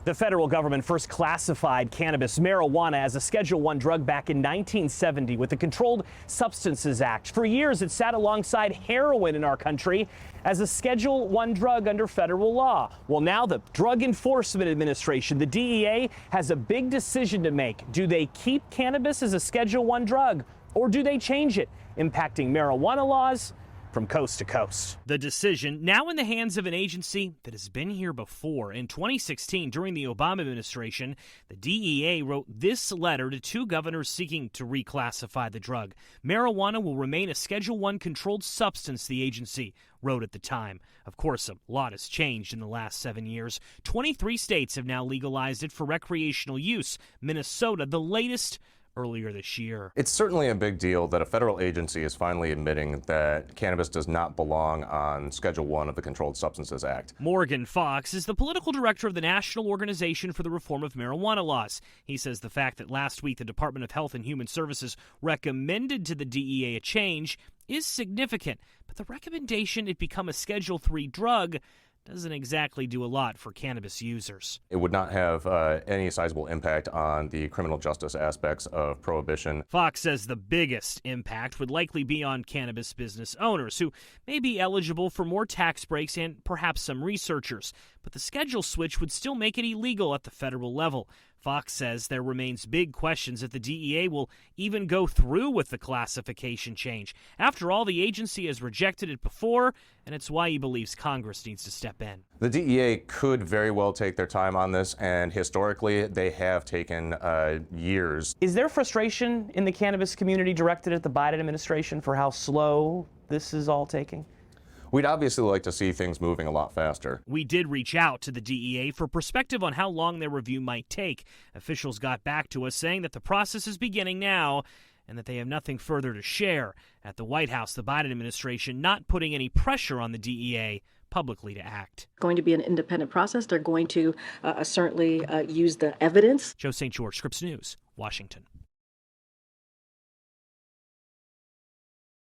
The federal government first classified cannabis, marijuana, as a Schedule I drug back in 1970 with the Controlled Substances Act. For years, it sat alongside heroin in our country as a Schedule I drug under federal law. Well, now the Drug Enforcement Administration, the DEA, has a big decision to make. Do they keep cannabis as a Schedule I drug, or do they change it, impacting marijuana laws from coast to coast? The decision now in the hands of an agency that has been here before. In 2016, during the Obama administration, the DEA wrote this letter to two governors seeking to reclassify the drug. Marijuana will remain a Schedule I controlled substance, the agency wrote at the time. Of course, a lot has changed in the last 7 years. 23 states have now legalized it for recreational use. Minnesota, the latest, earlier this year. It's certainly a big deal that a federal agency is finally admitting that cannabis does not belong on Schedule I of the Controlled Substances Act. Morgan Fox is the political director of the National Organization for the Reform of Marijuana Laws. He says the fact that last week the Department of Health and Human Services recommended to the DEA a change is significant, but the recommendation it become a Schedule III drug doesn't exactly do a lot for cannabis users. It would not have any sizable impact on the criminal justice aspects of prohibition. Fox says the biggest impact would likely be on cannabis business owners, who may be eligible for more tax breaks and perhaps some researchers. But the schedule switch would still make it illegal at the federal level. Fox says there remains big questions if the DEA will even go through with the classification change. After all, the agency has rejected it before, and it's why he believes Congress needs to step in. The DEA could very well take their time on this, and historically they have taken years. Is there frustration in the cannabis community directed at the Biden administration for how slow this is all taking? We'd obviously like to see things moving a lot faster. We did reach out to the DEA for perspective on how long their review might take. Officials got back to us saying that the process is beginning now and that they have nothing further to share. At the White House, the Biden administration not putting any pressure on the DEA publicly to act. Going to be an independent process. They're going to certainly use the evidence. Joe St. George, Scripps News, Washington.